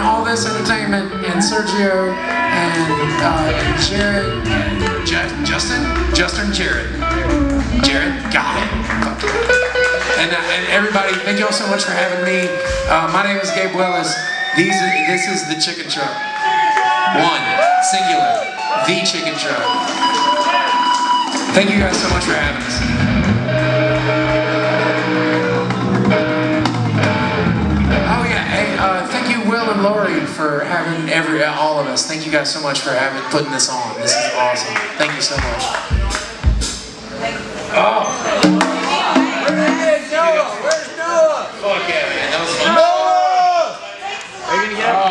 all this entertainment, and Sergio, and Jared, Justin, Jared, got it. and everybody, thank you all so much for having me. My name is Gabe Willis. This is the Chicken Truck. One, singular, the Chicken Truck. Thank you guys so much for having us. Oh yeah, hey, thank you Will and Lori for having all of us. Thank you guys so much for putting this on. This is awesome. Thank you so much.